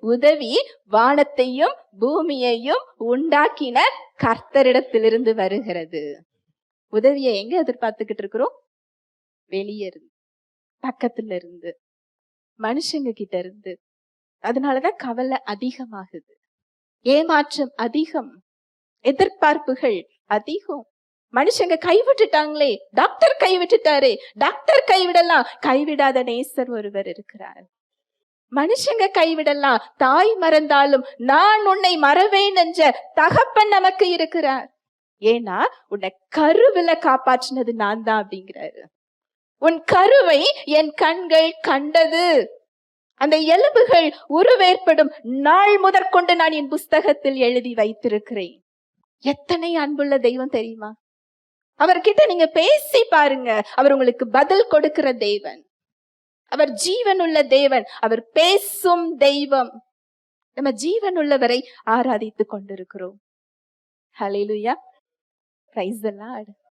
உதவி வானத்தையும் பூமியையும் உண்டாக்கின கர்த்தரிடத்திலிருந்து வருகிறது. உதவியை எங்க எதிர்பார்த்துக்கிட்டு இருக்கிறோம்? வெளியே இருந்து, பக்கத்துல இருந்து, மனுஷங்க கிட்ட இருந்து. அதனாலதான் கவலை அதிகமாகுது, ஏமாற்றம் அதிகம், எதிர்பார்ப்புகள் அதிகம். மனுஷங்க கைவிட்டுட்டாங்களே, டாக்டர் கைவிட்டுட்டாரே, டாக்டர் கைவிடலாம், கைவிடாத நேசர் ஒருவர் இருக்கிறார். மனுஷங்க கைவிடலாம், தாய் மறந்தாலும் நான் உன்னை மறவேன் என்ற தகப்பன் நமக்கு இருக்கிறார். ஏன்னா உன்னை கருவில காப்பாற்றினது நான் தான் அப்படிங்கிறாரு. உன் கருவை என் கண்கள் கண்டது, அந்த எலும்புகள் உருவேற்படும் நாள் முதற்கொண்டு நான் என் புஸ்தகத்தில் எழுதி வைத்திருக்கிறேன். எத்தனை அன்புள்ள தெய்வம் தெரியுமா? அவர்கிட்ட நீங்க பேசி பாருங்க, அவர் உங்களுக்கு பதில் கொடுக்கிற தேவன். அவர் ஜீவனுள்ள தேவன், அவர் பேசும் தெய்வம். நம்ம ஜீவனுள்ளவரை ஆராதித்துக் கொண்டிருக்கிறோம். ஹல்லேலூயா, பிரைஸ் தி லார்ட்.